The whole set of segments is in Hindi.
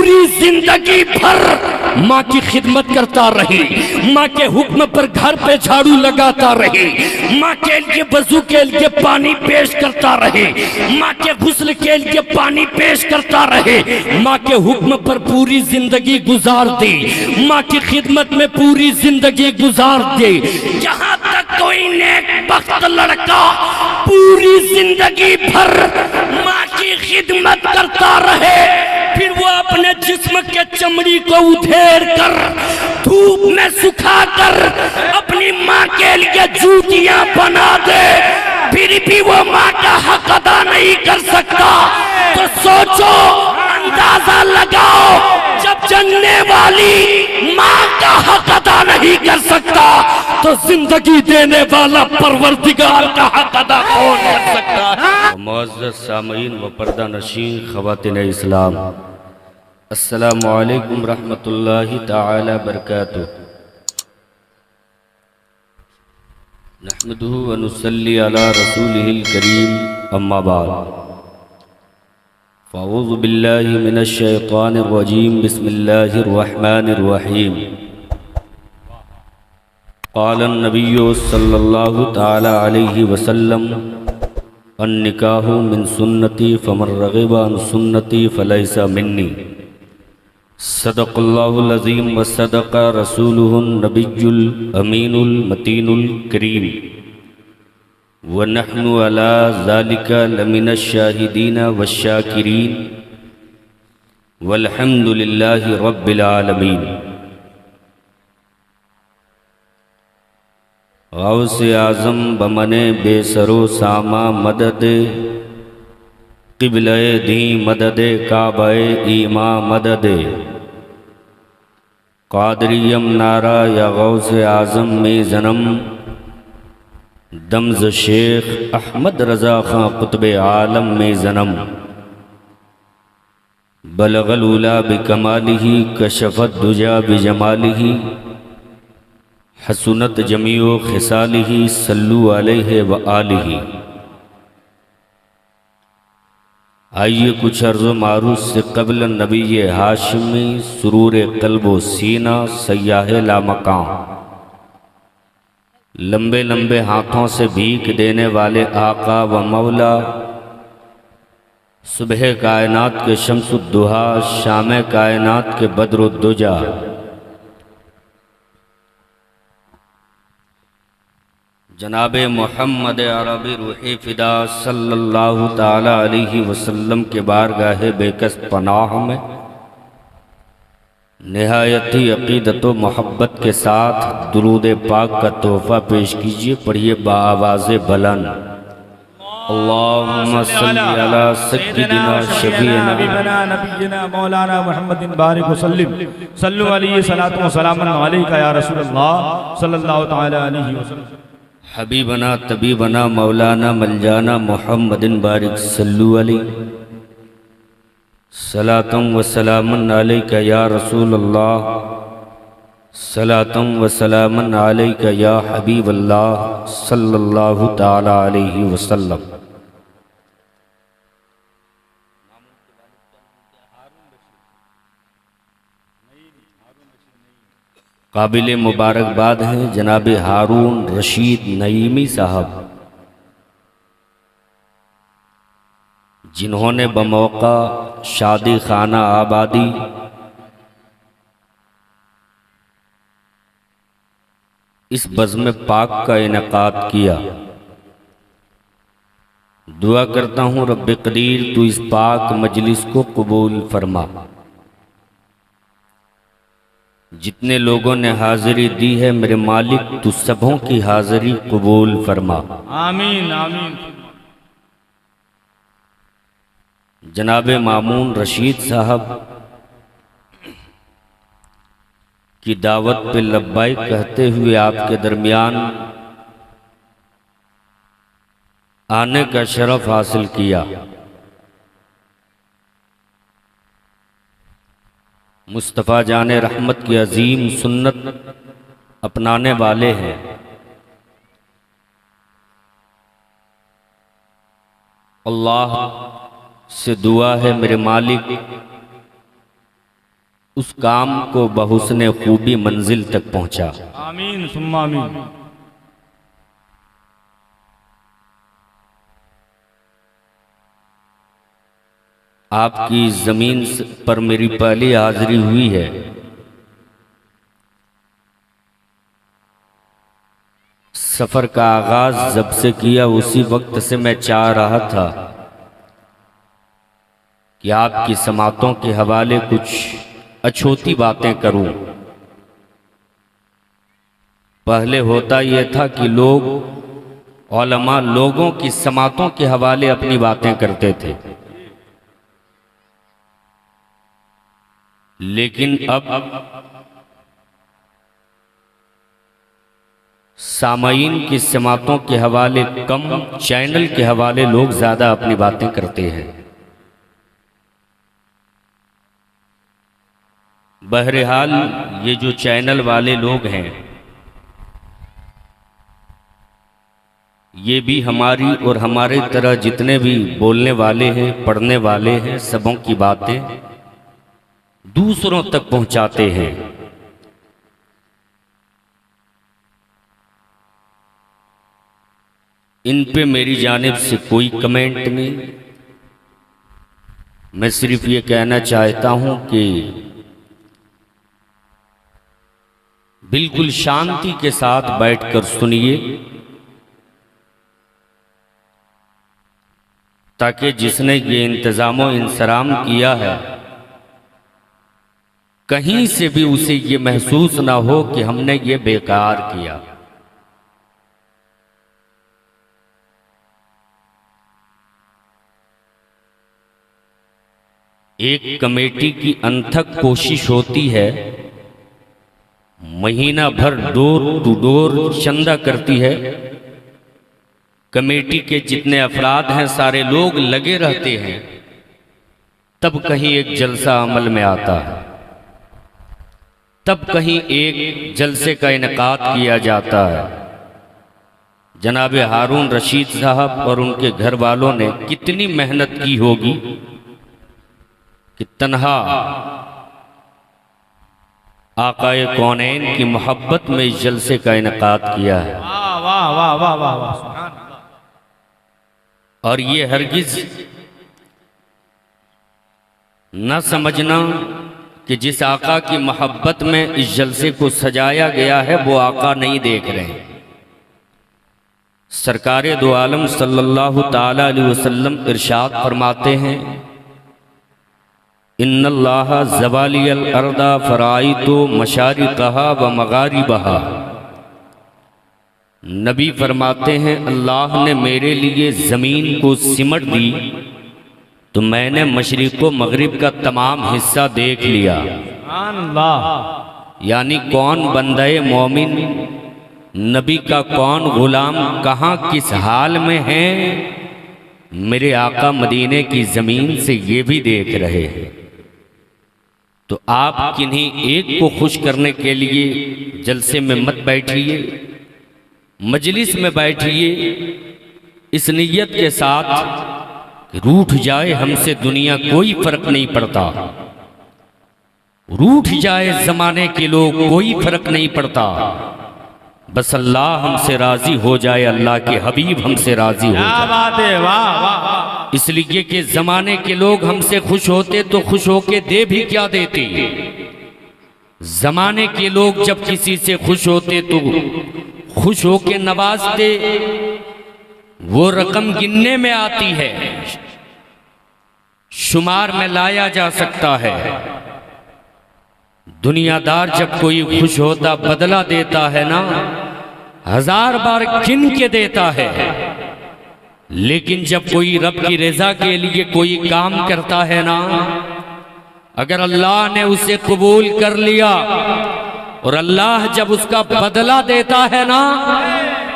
पूरी जिंदगी भर माँ की खिदमत करता रहे, माँ के हुक्म पर घर पे झाड़ू लगाता रहे, माँ के लिए वजू के लिए पानी पेश करता रहे, माँ के गुस्ल के लिए पानी पेश करता रहे, माँ के हुक्म पर पूरी जिंदगी गुजार दे, माँ की खिदमत में पूरी जिंदगी गुजार दे। जहाँ तक कोई नेकबख्त लड़का पूरी जिंदगी भर माँ की खिदमत करता रहे, फिर वो अपने जिस्म के चमड़ी को उधेड़ कर धूप में सुखा कर अपनी माँ के लिए जूतियां बना दे, फिर भी वो माँ का हक अदा नहीं कर सकता। तो सोचो, अंदाजा लगाओ, जब जन्ने वाली माँ का हक अदा नहीं कर सकता तो जिंदगी देने वाला परवरदिगार का हक अदा कौन कर सकता है। मुअज़्ज़ज़ सामीन व पर्दा नशीन ख़वातीन इस्लाम, अस्सलामु अलैकुम रहमतुल्लाहि ताला बरकातुहू। नहमदुहु व नुसल्ली अला रसूलिहिल करीम, अम्मा बाद। फ़अऊज़ु बिल्लाहि मिनश शैतानिर रजीम, बिस्मिल्लाहिर रहमानिर रहीम। क़ालन नबिय्यु सल्लल्लाहु ताला अलैहि वसल्लम, अन्निकाहु मिन सुन्नती फमन रग़िबा अन सुन्नती फ़लैसा मिन्नी। सदक़ल्लाहुल अज़ीम व सदक़ रसूलुहुन नबियुल अमीनुल मतीनुल करीम व नहनु अला ज़ालिका लमिनश शाहिदीन वश्शाकिरीन वल्हम्दुलिल्लाहि रब्बिल आलमीन। गौसे आज़म बमने बेसरो सामा मदद, क़िबले दी मदद काबे ईमा मदद। क़ादरियम नारा या गौसे आज़म में जन्म, दमज़ शेख अहमद रज़ा खां कुतुब आलम में जन्म। बलगल उला बिकमालिही कशफत दुजा बिजमालिही, हसुनत जमीओ खिसालिही सल्लु अलैहि व आलिही। आइए कुछ अर्ज़ मारूफ से क़ब्ल नबी हाशिमी, सुरूर क़ल्ब सीना सयाह लामकां। लंबे लंबे हाथों से भीख देने वाले आका व मौला, सुबह कायनात के शम्सुद्दुहा, शाम कायनात के बद्रुद्दुजा। जनाबे मोहम्मद अरबी रूही फ़िदा सल्लल्लाहु ताला अलैहि वसल्लम के बारगाह बेकस पनाह में निहायती अक़ीदत व मोहब्बत के साथ दुरूद पाक का तोहफ़ा पेश कीजिए। पढ़िए बाआवाज़ बुलंद, अल्लाहुम्मा सल्ली अला सय्यिदिना शफ़ीना नबीना मौलाना मुहम्मदिन बारिक वसल्लिम, सल्लु अलैहि सलातु व सलामुन अलैका या रसूलल्लाह सल्लल्लाहु ताला अलैहि वसल्लम। हबीबना तबीबना मौलाना मलजाना मुहम्मदिन बारिक सल्लु अलैहि, सलातम व सलामन अलैका या रसूलल्लाह, सलातम व सलामन अलैका या हबीबल्लाह सल्लल्लाहु ताला अलैहि वसल्लम। काबिल मुबारकबाद हैं जनाब हारून रशीद नईमी साहब, जिन्होंने बमौका शादी खाना आबादी इस बज़्म पाक का इनेकाद किया। दुआ करता हूँ रब्बे कदीर तू इस पाक मजलिस को कबूल फरमा। जितने लोगों ने हाजिरी दी है मेरे मालिक तू सबों की हाजिरी कबूल फरमा। आमीन आमीन। जनाब मामून रशीद साहब की दावत पे लब्बाइक कहते हुए आपके दरमियान आने का शरफ हासिल किया। मुस्तफ़ा जाने रहमत की अजीम सुन्नत अपनाने वाले हैं। अल्लाह से दुआ है मेरे मालिक उस काम को बहुस्ने खूबी मंजिल तक पहुंचा। आमीन सुम्मा आमीन। आपकी ज़मीन पर मेरी पहली हाजिरी हुई है। सफ़र का आगाज़ जब से किया उसी वक्त से मैं चाह रहा था कि आपकी समातों के हवाले कुछ अछूती बातें करूं। पहले होता यह था कि लोग उलमा लोगों की समातों के हवाले अपनी बातें करते थे, लेकिन अब सामाईन की समातों के हवाले कम, चैनल के हवाले लोग ज़्यादा अपनी बातें करते हैं। बहरहाल ये जो चैनल वाले लोग हैं ये भी हमारी और हमारे तरह जितने भी बोलने वाले हैं, पढ़ने वाले हैं, सबों की बातें दूसरों तक पहुंचाते हैं। इन पे मेरी जानिब से कोई कमेंट नहीं। मैं सिर्फ ये कहना चाहता हूं कि बिल्कुल शांति के साथ बैठकर सुनिए, ताकि जिसने ये इंतजाम इंसराम किया है कहीं से भी उसे ये महसूस ना हो कि हमने ये बेकार किया। एक कमेटी की अनथक कोशिश होती है, महीना भर डोर टू डोर चंदा करती है। कमेटी के जितने अफराद हैं सारे लोग लगे रहते हैं, तब कहीं एक जलसा अमल में आता है, तब कहीं एक जलसे का इनेकाद किया जाता है। जनाब हारून रशीद साहब और उनके घर वालों ने कितनी मेहनत की होगी कि तन्हा आकाए कौनैन की मोहब्बत में इस जलसे का इनेकाद किया है। वाह वाह वाह वाह वाह वाह, सुभान अल्लाह। और ये हरगिज न समझना कि जिस आका की मोहब्बत में इस जलसे को सजाया गया है वो आका नहीं देख रहे हैं। सरकारे दो आलम सल्लल्लाहु ताला अलैहि वसल्लम इरशाद फरमाते हैं, इन्नल्लाह ज़वालियल अर्दा फ़राइतो मशारिक़हा व मग़ारिबहा। नबी फरमाते हैं अल्लाह ने मेरे लिए ज़मीन को सिमट दी तो मैंने मशरिक़ व मग़रिब का तमाम हिस्सा देख लिया। सुभान अल्लाह। यानी कौन बंदे मोमिन, नबी का कौन गुलाम कहाँ किस हाल में है, मेरे आका मदीने की ज़मीन से ये भी देख रहे हैं। तो आप किन्हीं एक को खुश करने के लिए जलसे में मत बैठिए, मजलिस में बैठिए इस नीयत के साथ कि रूठ जाए हमसे दुनिया कोई फर्क नहीं पड़ता, रूठ जाए जमाने के लोग कोई फर्क नहीं पड़ता, बस अल्लाह हमसे राजी हो जाए, अल्लाह के हबीब हमसे राजी हो जाए। बात है, वाह वाह। इसलिए कि जमाने के लोग हमसे खुश होते तो खुश होके दे भी क्या देते। जमाने के लोग जब किसी से खुश होते तो खुश होके नवाजते, वो रकम गिनने में आती है, शुमार में लाया जा सकता है। दुनियादार जब कोई खुश होता बदला देता है ना, 1000 बार गिन के देता है, लेकिन जब कोई रब की रजा के लिए कोई काम करता है ना, अगर अल्लाह ने उसे कबूल कर लिया और अल्लाह जब उसका बदला देता है ना,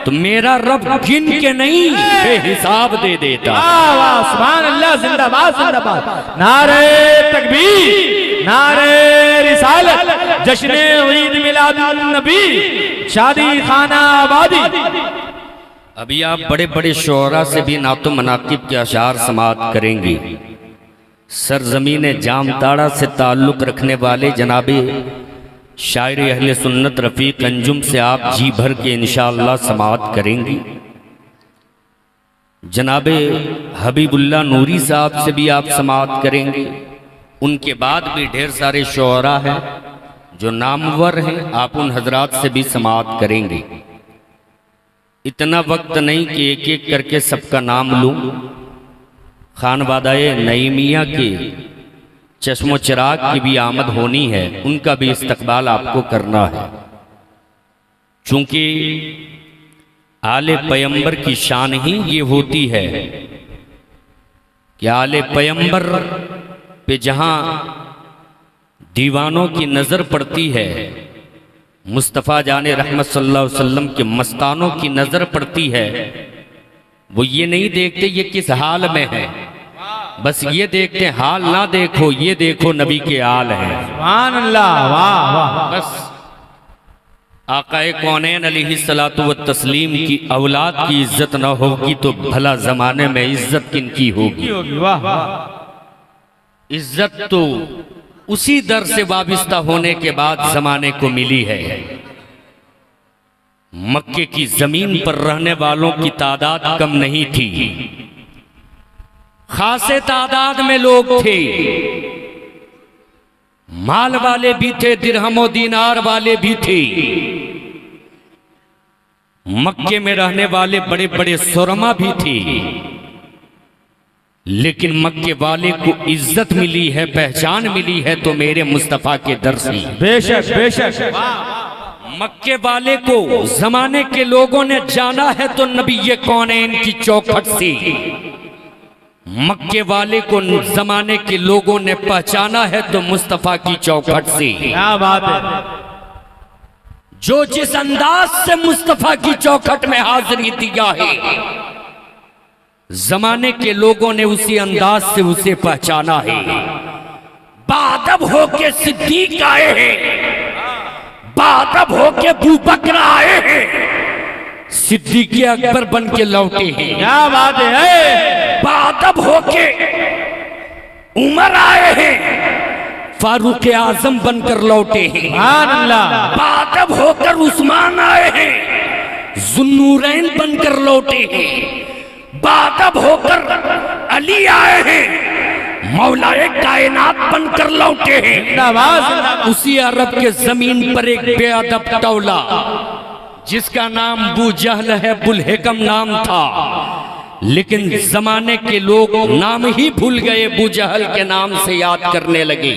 तो मेरा रब गिन के नहीं बेहिसाब दे देता। वाह वाह, सुभान अल्लाह, जिंदाबाद जिंदाबाद। नारे तकबीर, नारे रिसालत, जश्न ईद मिलादुन नबी, शादी खाना आबादी। अभी आप बड़े बड़े शोरा से भी नातो मनाकिब के अशार समात करेंगे। सरजमीन जामताड़ा से ताल्लुक़ रखने वाले जनाबे शायर अहले सुन्नत रफ़ीक अंजुम से आप जी भर के इंशाअल्लाह समाअत करेंगी। जनाबे हबीबुल्लाह नूरी साहब से भी आप समाअत करेंगे। उनके बाद भी ढेर सारे शोहरा हैं जो नामवर हैं, आप उन हजरात से भी समाअत करेंगे। इतना वक्त नहीं कि एक एक करके सबका नाम लूँ। खानवादाए नईमिया के चश्मो चिराग की भी आमद होनी है, उनका भी इस्तकबाल आपको करना है। चूंकि आले पैगंबर की शान ही ये होती है कि आले पैगंबर पे जहां दीवानों की नजर पड़ती है, मुस्तफ़ा जाने रहमत सल्लल्लाहु अलैहि वसल्लम के मस्तानों की नजर पड़ती है, वो ये नहीं देखते ये किस हाल में है, बस ये देखते हाल ना देखो, ये देखो नबी के हाल है। सुभान अल्लाह, वाह वाह। बस आकाए कौनैन अलैहिस्सलातु व तस्लीम की औलाद की इज्जत न होगी तो भला जमाने में इज्जत किनकी होगी? वाह वाह। इज्जत तो उसी दर से वाबिस्ता होने के बाद जमाने को मिली है। मक्के की जमीन पर रहने वालों की तादाद कम नहीं थी, खासे तादाद में लोग थे। माल वाले भी थे, दिरहमो दीनार वाले भी थे। मक्के में रहने वाले बड़े बड़े सुरमा भी थे, लेकिन मक्के वाले को इज्जत मिली है, पहचान मिली है तो मेरे मुस्तफा के दर से। बेशक बेशक। मक्के वाले को जमाने के लोगों ने जाना है तो नबी कौनैन की चौखट से। मक्के वाले को जमाने के लोगों ने पहचाना है तो मुस्तफा की चौखट से। क्या बात है। जो जिस अंदाज से मुस्तफा की चौखट में हाजिरी दिया है, जमाने के लोगों ने उसी अंदाज से उसे पहचाना है। बादब होके सिद्दीक आए हैं, बादब होके अबू बकर आए हैं, सिद्दीक अकबर बन के लौटे हैं। क्या बात है। बादब होके उमर आए हैं, फारूक आजम बनकर लौटे हैं। सुभान अल्लाह। बादब होकर उस्मान आए हैं, जुन्नूरैन बनकर लौटे हैं। बादब होकर अली आए हैं, मौलाए कायनात बनकर लौटे हैं। उसी अरब के जमीन पर एक बेअदब टौला जिसका नाम बू जहल है, बुलहेकम नाम था, लेकिन जमाने के लोग नाम ही भूल गए, बू जहल के नाम से याद करने लगे।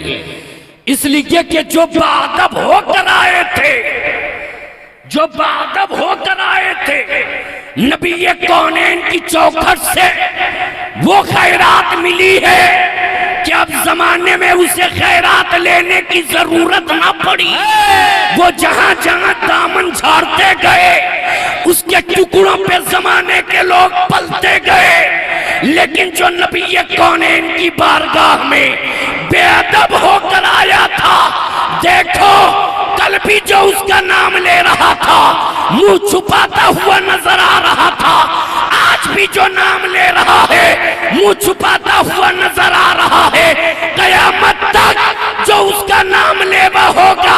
इसलिए कि जो बादब होकर आए थे, जो बादब होकर आए थे, नबी कौनैन की चौखट से वो खैरात मिली है कि अब जमाने में उसे खैरात लेने की जरूरत ना पड़ी। वो जहां जहां दामन झाड़ते गए, उसके टुकड़ों पे जमाने के लोग पलते गए। लेकिन जो नबी कौनैन की बारगाह में बेअदब होकर आया था, देखो कल भी जो उसका नाम ले रहा था मुंह छुपाता हुआ नजर आ रहा था, आज भी जो नाम ले रहा है मुंह छुपाता हुआ नजर आ रहा है। कयामत तक जो उसका नाम लेवा होगा,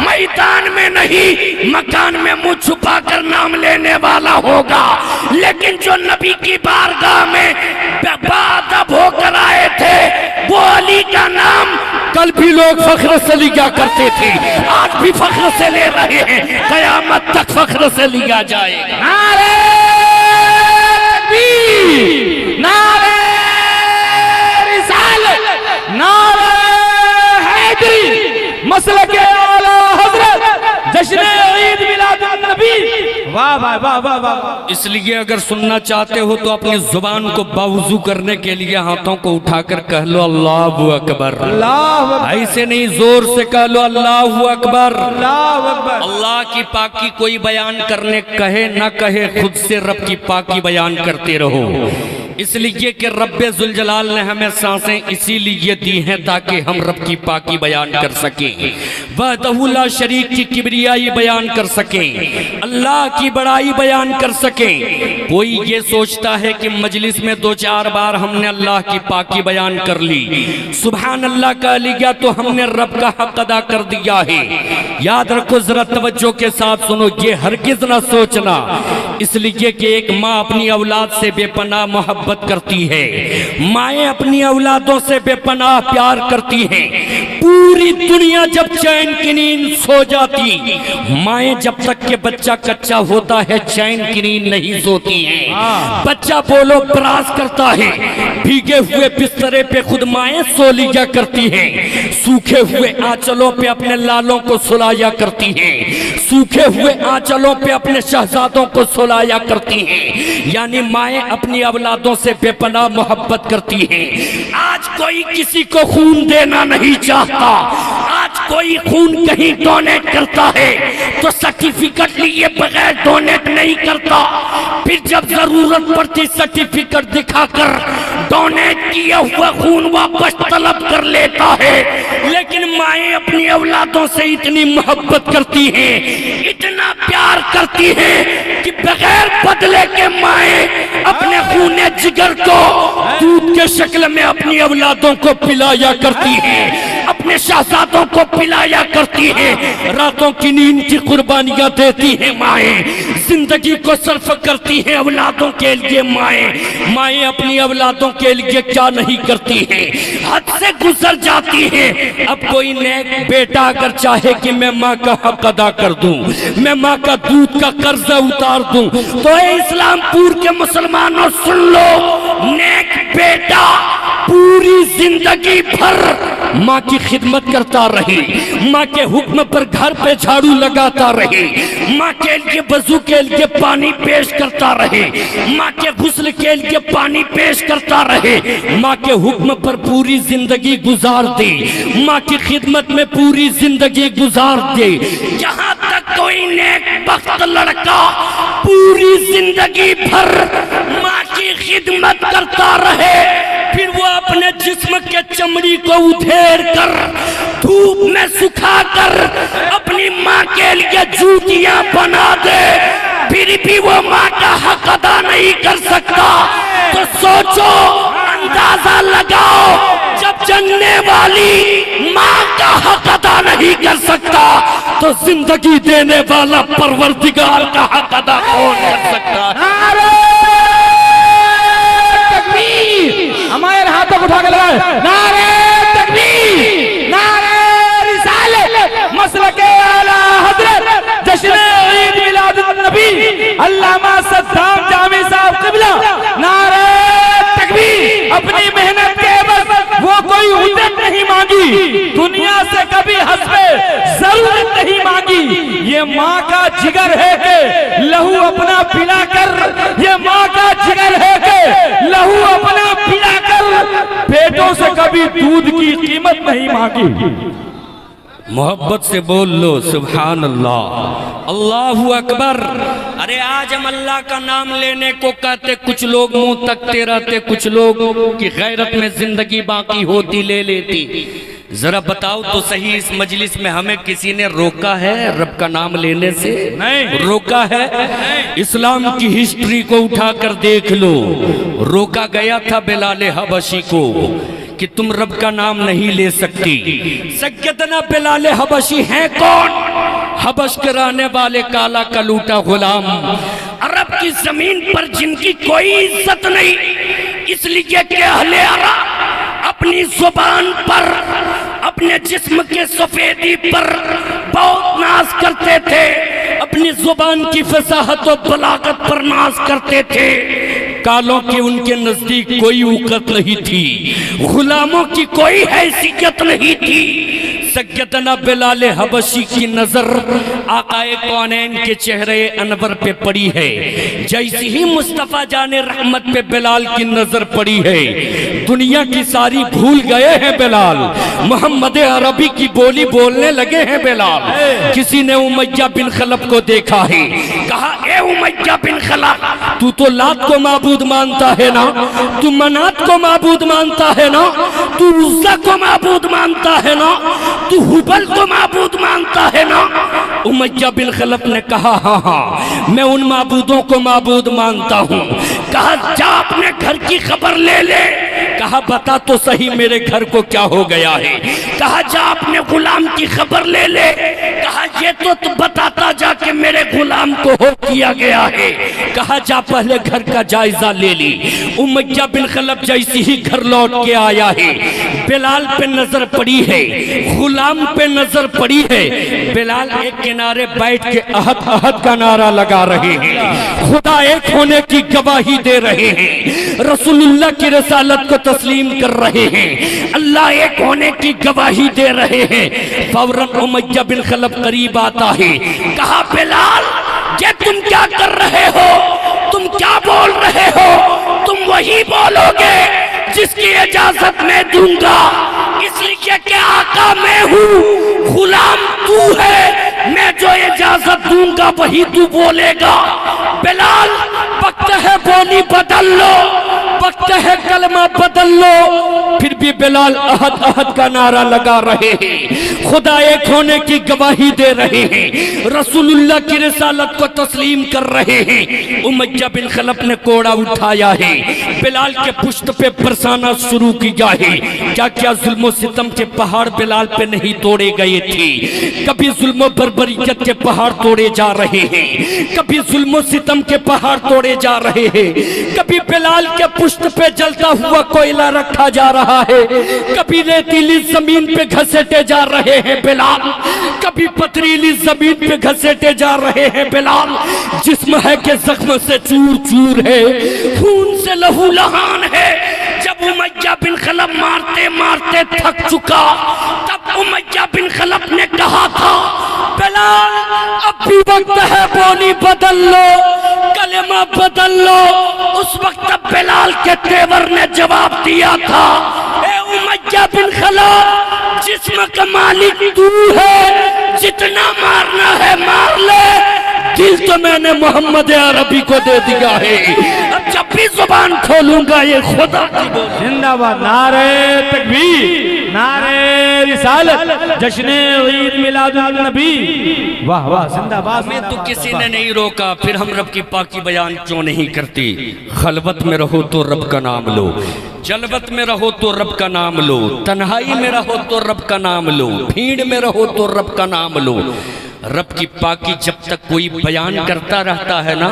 मैदान में नहीं मकान में मुंह छुपा कर नाम लेने वाला होगा। लेकिन जो नबी की बारगाह में बादब होकर आए थे, वो अली का नाम कल भी लोग फख्र से लिया करते थे, आज भी फख्र से ले रहे हैं, कयामत तक फख्र से लिया जाएगा। नारे तकबीर, नारे रिसालत, नारे हैदरी, मसलके आला हजरत, जश्न ईद मिलादुन नबी। वाह वाह वाह वाह वाह। इसलिए अगर सुनना चाहते हो तो अपनी जुबान को बावजू करने के लिए हाथों को उठाकर कह लो अल्लाहु अकबर। अल्लाहु अकबर। ऐसे नहीं, जोर से कह लो अल्लाहु अकबर। अल्लाहु अकबर। अल्लाह की पाकी कोई बयान करने कहे ना कहे, खुद से रब की पाकी बयान करते रहो। इसलिए कि रब्बे जुल जलाल ने हमें सांसें इसीलिए दी हैं ताकि हम रब की पाकी बयान कर सकें, वहदहुल्ला शरीक की किबरियाई बयान कर सकें, अल्लाह की बड़ाई बयान कर सकें। कोई ये सोचता है कि मजलिस में 2-4 बार हमने अल्लाह की पाकी बयान कर ली, सुभान अल्लाह का लिया तो हमने रब का हक अदा कर दिया है। याद रखो, जरा तवज्जो के साथ सुनो, ये हरगिज ना सोचना, इसलिए कि एक माँ अपनी औलाद से बेपनाह मोहब्बत करती है, माएँ अपनी औलादों से बेपनाह प्यार करती हैं। पूरी दुनिया जब चैन की नींद सो जाती, माएँ जब तक के बच्चा कच्चा होता है चैन की नींद नहीं सोती हैं। बच्चा बोलो बरास करता है, भीगे हुए बिस्तरे पे खुद माएँ सो लिया करती हैं, सूखे हुए आंचलों पे अपने लालों को सुलाया करती हैं, सूखे हुए आंचलों पे अपने शहजादों को सुलाया करती हैं। यानी माएँ अपनी औलादों से बेपनाह मोहब्बत करती हैं। आज कोई किसी को खून देना नहीं चाहता, आज कोई खून कहीं डोनेट करता है तो सर्टिफिकेट लिए बगैर डोनेट नहीं करता, फिर जब जरूरत पड़ती सर्टिफिकेट दिखाकर डोनेट किया हुआ खून वापस तलब कर लेता है। लेकिन माएँ अपनी औलादों से इतनी मोहब्बत करती हैं, इतना प्यार करती हैं कि बगैर बदले के माएँ अपने खूने जिगर को दूध के शक्ल में अपनी औलादों को पिलाया करती हैं, अपने शहजादों को पिलाया करती हैं, रातों की नींद की कुर्बानियां देती हैं माएँ, जिंदगी को सर्फ करती हैं औलादों के लिए माएँ। माएँ अपनी औलादों के लिए क्या नहीं करती हैं, हद से गुजर जाती हैं। अब कोई नेक बेटा अगर चाहे कि मैं माँ का हक अदा कर दूं, मैं माँ का दूध का कर्ज उतार दूं, तो इस्लामपुर के मुसलमानों सुन लो, नेक बेटा पूरी जिंदगी भर माँ की खिदमत करता रहे, माँ के हुक्म पर घर पे झाड़ू लगाता रहे, माँ के लिए वजू के लिए पानी पेश करता रहे, माँ के गुस्ल के लिए पानी पेश करता रहे, माँ के हुक्म पर पूरी जिंदगी गुजार दे, माँ की खिदमत में पूरी जिंदगी गुजार दे। जहाँ तक कोई नेक बख्त लड़का पूरी जिंदगी भर माँ की खिदमत करता रहे, फिर वो अपने जिस्म के चमड़ी को उधेड़ कर धूप में सुखा कर अपनी माँ के लिए जूतियां बना दे, फिर भी वो माँ का हक अदा नहीं कर सकता। तो सोचो, अंदाजा लगाओ, जब जन्नने वाली माँ का हक अदा नहीं कर सकता तो जिंदगी देने वाला परवरदिगार का हक अदा कौन कर सकता है? हमारे हाथों को उठा के लगाए, नारे तकबीर, नारे रिसालत, मसलके आला हजरत जश्न ईद मिलाद नबी अल्लामा सद्दाम जामी साहब क़िबला, नारे तकबीर। अपनी मेहनत के बस वो कोई उजरत नहीं मांगी, दुनिया से कभी हस्बे जरूरत नहीं मांगी। ये माँ का जिगर है कि लहू अपना पिलाकर, ये माँ का जिगर है कि लहू अपना पिलाकर पेटों से कभी दूध की कीमत नहीं मांगी। मोहब्बत से बोल लो सुभान अल्लाह, अल्लाहु अकबर। अरे आज हम अल्लाह का नाम लेने को कहते, कुछ लोग मुंह तकते रहते, कुछ लोग की गैरत में जिंदगी बाकी होती ले लेती। जरा बताओ तो सही, इस मजलिस में हमें किसी ने रोका है रब का नाम लेने से? नहीं रोका है। इस्लाम की हिस्ट्री को उठाकर देख लो, रोका गया था बिलाल हबशी को कि तुम रब का नाम नहीं ले सकती। सैयदना बिलाल हबशी हैं कौन? हबश के रहने वाले काला कलूटा गुलाम, अरब की जमीन पर जिनकी कोई इज्जत नहीं, इसलिए कि अहले अरब अपनी जुबान पर, अपने जिस्म के सफेदी पर बहुत नाज करते थे, अपनी जुबान की फसाहत और बलागत पर नाज करते थे। कालों की उनके नजदीक कोई औकत नहीं थी, गुलामों की कोई हैसियत नहीं थी। सैयदना बिलाल हबशी की नजर आकाए कौनैन के चेहरे अनवर पे पड़ी है। जैसी ही मुस्तफा जाने रहमत पे बिलाल की नजर पड़ी है, दुनिया की सारी भूल गए हैं बिलाल, मोहम्मद अरबी की बोली बोलने लगे हैं बिलाल। किसी ने उमैया बिन खलफ को देखा है, कहा ए उमैया बिन खलफ, तू तो लात को माबूद मानता है ना, तू मनात को माबूद मानता है ना, तू उज़्ज़ा को माबूद मानता है ना, तू हुबल को माबूद मानता है ना। उमय्या बिन खलफ ने कहा हाँ हाँ मैं उन माबूदों को माबूद मानता हूँ। कहा जा अपने घर की खबर ले ले। कहा बता तो सही मेरे घर को क्या हो गया है। कहा जा अपने गुलाम की खबर ले ले। कहा ये तो तू बताता जा कि मेरे गुलाम को हो किया गया है। कहा जा पहले घर का जायजा ले ली। उमय्या बिन खलफ जैसी ही घर लौट के आया है, बिलाल पे नजर पड़ी है, गुलाम पे नजर पड़ी है। बिलाल एक किनारे बैठ के अहद अहद का नारा लगा रहे हैं, खुदा एक होने की गवाही दे रहे हैं, रसूलुल्लाह की रसालत को तस्लीम कर रहे हैं, अल्लाह एक होने की गवाही दे रहे हैं। फौरन उमय्या बिन खलफ करीब आता है। कहा बिलाल ये तुम क्या कर रहे हो, तुम क्या बोल रहे हो, तुम वही बोलोगे जिसकी इजाजत मैं दूंगा, इसलिए कि आका मैं हूँ, गुलाम तू है, मैं जो इजाजत दूंगा वही तू बोलेगा। बिलाल वक्त है बोली बदल लो, वक्त है कलमा बदल लो। फिर भी बिलाल अहद अहद का नारा लगा रहे हैं, खुदा एक होने की गवाही दे रहे हैं, रसूलुल्लाह की रिसालत को तस्लीम कर रहे हैं। उमय्या बिन खलफ ने कोड़ा उठाया है, बिलाल के पुश्त पे बरसाना शुरू किया है। क्या क्या जुल्म सितम के पहाड़ बिलाल पे नहीं तोड़े गए थे। कभी जुल्म बर्बरियत के पहाड़ तोड़े जा रहे हैं, कभी जुल्म सितम के पहाड़ तोड़े जा रहे हैं, कभी बिलाल के पुश्त पे जलता हुआ कोयला रखा जा रहा है, कभी रेतीली जमीन पे घसीटे जा रहे हैं बिलाल, कभी पथरीली जमीन पे घसीटे जा रहे हैं बिलाल। जिस्म है के जख्म से चूर चूर है, खून से लहू लहान है। जब उमय्या बिन खलफ मारते मारते थक चुका, तब उमय्या बिन खलफ ने कहा था बिलाल अब भी वक्त है बोली बदल लो, कलेमा बदल लो। उस वक्त बिलाल के तेवर ने जवाब दिया था, ए उमय्या बिन खलफ जिस्म का मालिक तू है, जितना मारना है मार ले, दिल तो मैंने मोहम्मद अरबी को दे दिया है। अब जब भी जुबान खोलूंगा ये खुदा की बोल। जिंदाबाद, नारे तकबीर, नारे रिसालत, जश्न ईद मिलादुन नबी। वाह वाह, जिंदाबाद। हमें तो किसी ने नहीं रोका, फिर हम रब की पाकी बयान क्यों नहीं करती। खलवत में रहो तो रब का नाम लो, जलवत में रहो तो रब का नाम लो, तन्हाई में रहो तो रब का नाम लो, भीड़ में रहो तो रब का नाम लो। रब की पाकी जब तक कोई बयान करता रहता है ना,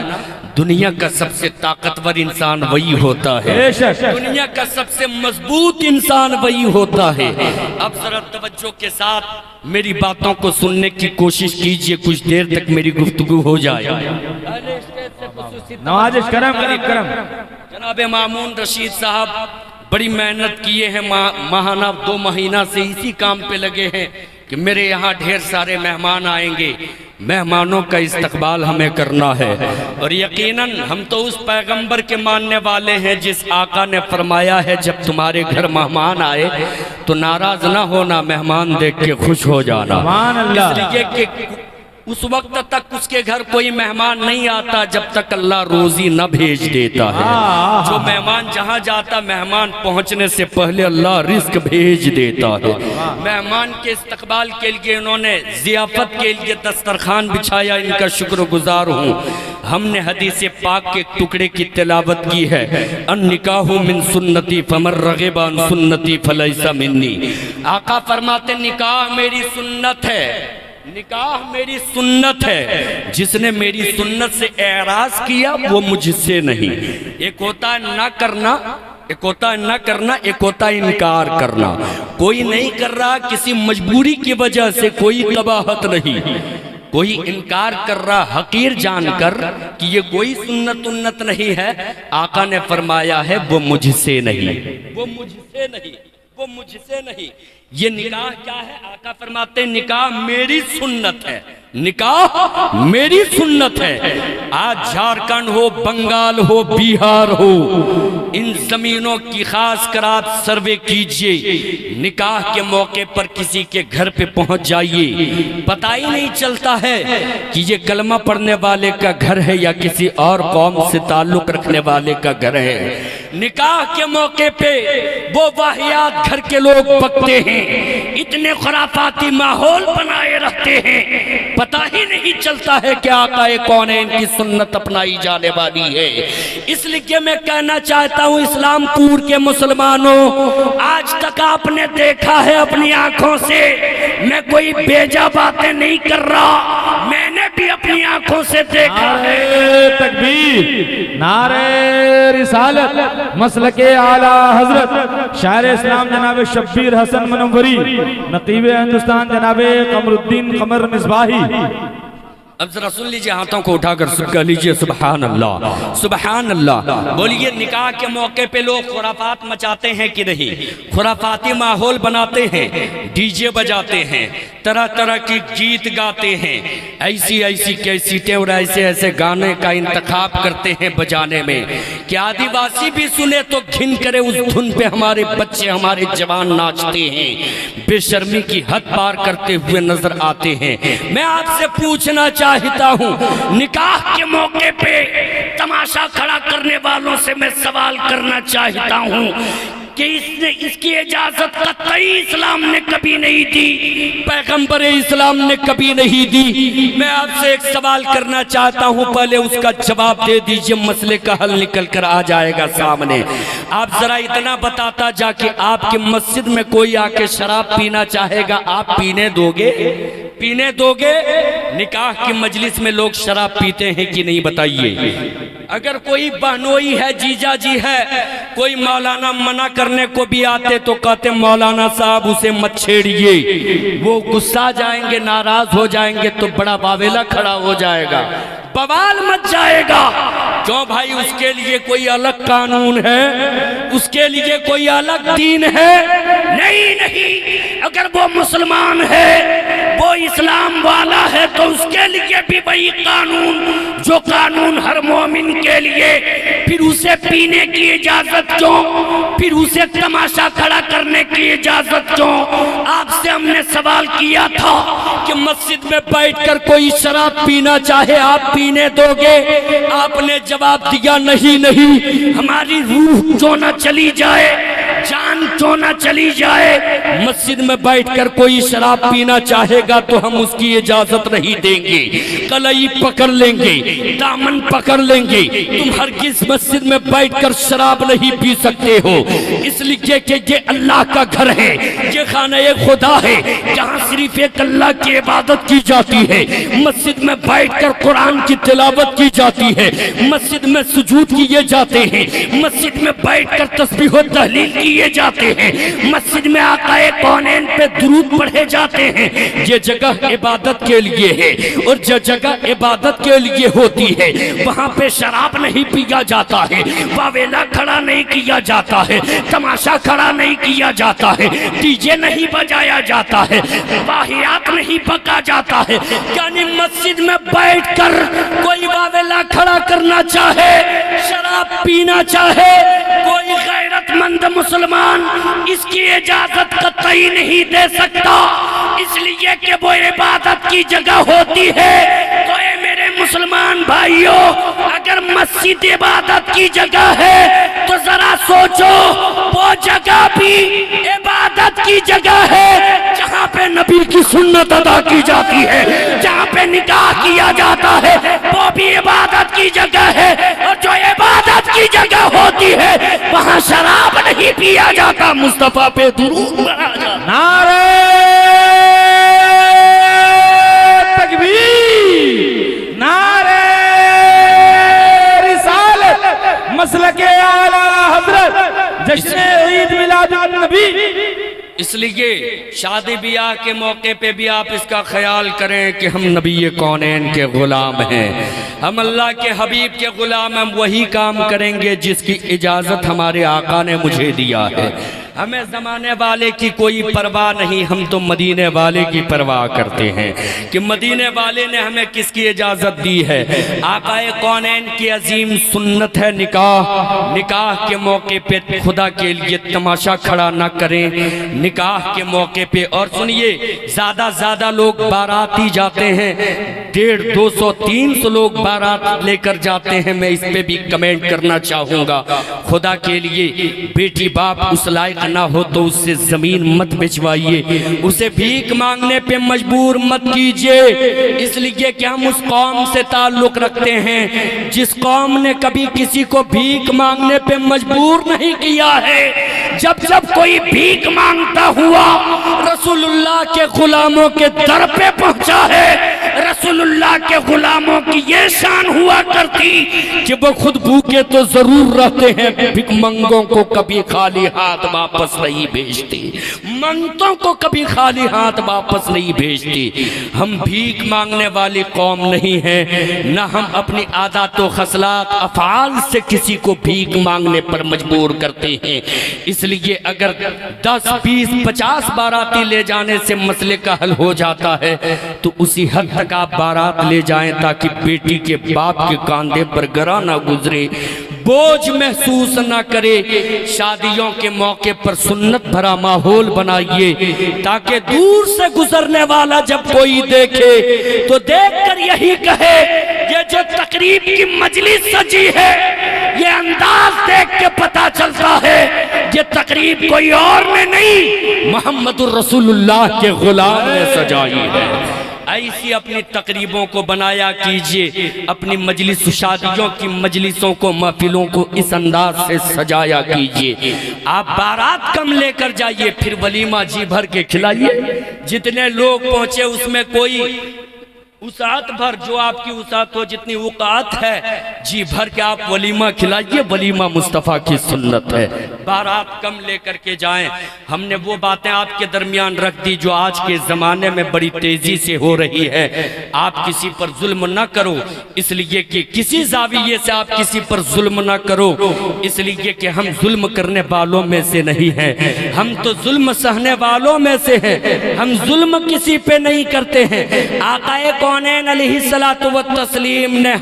दुनिया का सबसे ताकतवर इंसान वही होता है, दुनिया का सबसे मजबूत इंसान वही होता है। अब जरा तवज्जो के साथ मेरी बातों को सुनने की कोशिश कीजिए, कुछ देर तक मेरी गुफ्तगू हो जाए। नवाजिश करम करम करम। जनाब मामून रशीद साहब बड़ी मेहनत किए हैं, माहाना 2 महीना से इसी काम पे लगे हैं कि मेरे यहाँ ढेर सारे मेहमान आएंगे, मेहमानों का इस्तकबाल हमें करना है। और यकीनन हम तो उस पैगंबर के मानने वाले हैं जिस आका ने फरमाया है जब तुम्हारे घर मेहमान आए तो नाराज ना होना, मेहमान देख के खुश हो जाना। इसलिए कि उस वक्त तक उसके घर कोई मेहमान नहीं आता जब तक अल्लाह रोजी न भेज देता है। जो मेहमान जहाँ जाता, मेहमान पहुँचने से पहले अल्लाह रिस्क भेज देता है। मेहमान के इस्तकबाल के लिए उन्होंने जियाफत के लिए दस्तरखान बिछाया, इनका शुक्रगुजार हूँ। हमने हदीस पाक के टुकड़े की तिलावत की है, अन निकाहु मिन सुन्नती फमर रग़िब अन सुन्नती फलैसा मिन्नी। आका फरमाते निकाह मेरी सुन्नत है, निकाह मेरी सुन्नत है, जिसने मेरी सुन्नत से एराज किया वो मुझसे नहीं। एक होता है ना करना, एक होता है ना करना, एक होता है इनकार करना। कोई नहीं कर रहा किसी मजबूरी की वजह से, कोई कबाहत नहीं, कोई इनकार कर रहा हकीर जानकर कि ये कोई सुन्नत उन्नत नहीं है। आका ने फरमाया है वो मुझसे नहीं, वो मुझसे नहीं। वो मुझसे नहीं। ये निकाह क्या है? आका फरमाते हैं निकाह मेरी सुन्नत है, निकाह मेरी सुन्नत है। आज झारखंड हो, बंगाल हो, बिहार हो, इन जमीनों की खास कर आप सर्वे कीजिए। निकाह के मौके पर किसी के घर पे पहुंच जाइए, पता ही नहीं चलता है कि ये कलमा पढ़ने वाले का घर है या किसी और कौम से ताल्लुक रखने वाले का घर है। निकाह के मौके पे वो वाहियात घर के लोग बकते हैं, इतने खुराफाती माहौल बनाए रखते हैं, पता ही नहीं चलता है कि आकाए कौन है, इनकी सुन्नत अपनाई जाने वाली है। इसलिए मैं कहना चाहता हूँ इस्लामपुर के मुसलमानों, आज तक आपने देखा है अपनी आंखों से, मैं कोई बेजा बातें नहीं कर रहा, मैंने भी अपनी आंखों से देखा है। तकबीर, नारे रिसालत, मसलके आला हजरत शायर इस्लाम जनाब शब्बीर हसन मनव्वरी, नकीब हिंदुस्तान जनाब कमरुद्दीन कमर मिसबाही। अब जरा सुन लीजिए, हाथों को उठाकर कह लीजिए सुबहान अल्लाह, सुबहान अल्लाह। बोलिए निकाह के मौके पे लोग खुराफात मचाते हैं कि नहीं? खुराफाती माहौल बनाते हैं, डीजे बजाते हैं, तरह तरह की गीत गाते हैं, ऐसी ऐसी कैसेटें और ऐसे ऐसे गाने का इंतखाब करते हैं बजाने में कि आदिवासी भी सुने तो घिन करे उस धुन पे हमारे बच्चे, हमारे जवान नाचते हैं, बेशर्मी की हद पार करते हुए नजर आते हैं। मैं आपसे पूछना चाहता हूँ, निकाह के मौके पे तमाशा खड़ा करने वालों से मैं सवाल करना चाहता हूँ कि इसकी इजाजत कतई इस्लाम ने कभी नहीं दी, पैगंबर इस्लाम ने कभी नहीं दी। मैं आपसे एक सवाल करना चाहता हूं, पहले उसका जवाब दे दीजिए, मसले का हल निकल कर आ जाएगा सामने। आप जरा इतना बताता जाके आपकी मस्जिद में कोई आके शराब पीना चाहेगा, आप पीने दोगे? पीने दोगे? निकाह की मजलिस में लोग शराब पीते हैं कि नहीं बताइए? अगर कोई बहनोई है, जीजा जी है, कोई मौलाना मना करने को भी आते तो कहते मौलाना साहब उसे मत छेड़िए, वो गुस्सा जाएंगे, नाराज हो जाएंगे तो बड़ा बावेला खड़ा हो जाएगा, बवाल मच जाएगा। क्यों भाई? उसके लिए कोई अलग कानून है, उसके लिए कोई अलग दीन है? नहीं नहीं, अगर वो मुसलमान है, वो इस्लाम वाला है तो उसके लिए भी वही कानून, जो कानून हर मोमिन के लिए। फिर उसे पीने की इजाजत क्यों? फिर उसे तमाशा खड़ा करने की इजाजत क्यों? आपसे हमने सवाल किया था कि मस्जिद में बैठकर कोई शराब पीना चाहे आप पीने दोगे? आपने जवाब दिया नहीं नहीं, हमारी रूह क्यों न चली जाए, जान क्यों न चली जाए। मस्जिद में बैठकर कोई शराब पीना चाहेगा तो हम उसकी इजाजत नहीं देंगे, कलाई पकड़ लेंगे, दामन पकड़ लेंगे। तुम हरगिज मस्जिद में बैठकर शराब नहीं पी सकते हो, इसलिए कि ये अल्लाह का घर है, ये खाना खुदा है, जहाँ सिर्फ एक अल्लाह की इबादत की जाती है। मस्जिद में बैठकर कुरान की तिलावत की जाती है, मस्जिद में सुजूद किए जाते हैं, मस्जिद में बैठकर तस्बीह और तहलील किए जाते हैं, मस्जिद में आकाए कौनैन पे दुरूद पढ़े जाते हैं। ये जगह इबादत के लिए है, और जो जगह इबादत के लिए होती है वहाँ पे शराब नहीं पिया जाता है, वावेला खड़ा नहीं किया जाता है, तमाशा खड़ा नहीं किया जाता है, डीजे नहीं बजाया जाता है, वाहियात नहीं पका जाता है। यानी मस्जिद में बैठकर कोई वावेला खड़ा करना चाहे, शराब पीना चाहे, कोई गैरतमंद मुसलमान इसकी इजाजत कतई नहीं दे सकता, इसलिए कि वो इबादत की जगह होती है। तो ये मेरे मुसलमान भाइयों, अगर मस्जिद इबादत की जगह है तो जरा सोचो, वो जगह भी इबादत की जगह है, जहाँ पे नबी की सुन्नत अदा की जाती है, जहाँ पे निकाह किया जाता है, वो भी इबादत की जगह है। और जो इबादत की जगह होती है वहाँ शराब नहीं पिया जाता, मुस्तफा पे दुरूद पढ़ा जाता। नारे तकबीर, नारे रिसालत, मसलके आला हजरत, जश्न ईद मिलादुन नबी। इसलिए शादी ब्याह के मौके पे भी आप इसका ख्याल करें कि हम नबी कौनैन के गुलाम हैं, हम अल्लाह के हबीब के गुलाम, हम वही काम करेंगे जिसकी इजाज़त हमारे आका ने मुझे दिया है। हमें ज़माने वाले की कोई परवाह नहीं, हम तो मदीने वाले की परवाह करते हैं कि मदीने वाले ने हमें किसकी इजाज़त दी है। आकाए कौनैन की अजीम सुन्नत है निकाह। निकाह के मौके पे खुदा के लिए तमाशा खड़ा ना करें निकाह के मौके पे। और सुनिए, ज़्यादा लोग बाराती जाते हैं, 150, 200, 300 लोग बारात लेकर जाते हैं। मैं इस पे भी कमेंट करना चाहूँगा, खुदा के लिए बेटी बाप उस लायक ना हो तो उससे ज़मीन मत भिजवाइए, उसे भीख मांगने पे मजबूर मत कीजिए, इसलिए कि हम उस कौम से ताल्लुक़ रखते हैं जिस कौम ने कभी किसी को भीख मांगने पे मजबूर नहीं किया है। जब जब कोई भीख मांगता हुआ रसूलुल्लाह के गुलामों के दर पे पहुंचा है, रसूलुल्लाह के गुलामों की ये शान हुआ करती कि वो खुद भूखे तो जरूर रहते हैं, भिखमंगों को कभी खाली हाथ वापस नहीं भेजते, मंगतों को कभी खाली हाथ वापस नहीं भेजते। हम भीख मांगने वाली कौम नहीं है, न हम अपनी आदत व खसलात अफ़ाल से किसी को भीख मांगने पर मजबूर करते हैं। इसलिए अगर 10, 20, 50 बाराती ले जाने से मसले का हल हो जाता है तो उसी हद तक आप बारात ले जाएं ताकि बेटी के बाप के कांधे पर गरा ना गुजरे, बोझ महसूस ना करे। शादियों के मौके पर सुन्नत भरा माहौल बनाइए ताकि दूर से गुजरने वाला जब कोई देखे तो देखकर यही कहे ये जो तकरीब की मजलिस सजी है, ये अंदाज देख के पता चलता है ये तकरीब कोई और ने नहीं मोहम्मदुर रसूलुल्लाह के गुलाम ने सजाई है। ऐसी अपनी तकरीबों को बनाया कीजिए, अपनी मजलिस शादियों की मजलिसों को महफिलों को इस अंदाज से सजाया कीजिए। आप बारात कम लेकर जाइए, फिर वलीमा जी भर के खिलाइए। जितने लोग पहुंचे उसमें कोई उसात भर, जो आपकी उसात हो, जितनी औकात है जी भर के आप वलीमा खिलाइए। वलीमा मुस्तफ़ा की सुन्नत है। बारात कम लेकर के जाएं। हमने वो बातें आपके दरमियान रख दी जो आज के ज़माने में बड़ी तेज़ी से हो रही है। आप किसी पर जुल्म ना करो, इसलिए कि किसी जाविये से आप किसी पर जुल्म ना करो, इसलिए कि हम जुल्म करने वालों में से नहीं हैं, हम तो जुल्म सहने वालों में से हैं। हम जुल्म किसी पे नहीं करते हैं। आकाए कौनैन अलैहिस्सलातु व तस्लीम ने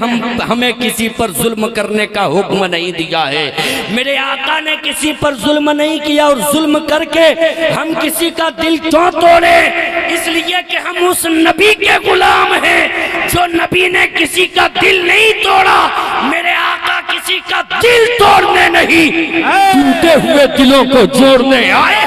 हमें किसी पर जुल्म करने का हुक्म नहीं दिया है। मेरे आका ने किसी पर जुल्म नहीं किया, और जुल्म करके हम किसी का दिल क्यों तोड़े? इसलिए कि हम उस नबी के गुलाम हैं जो नबी ने किसी का दिल नहीं तोड़ा। मेरे आका किसी का दिल तोड़ने नहीं, टूटे हुए दिलों को जोड़ने आए।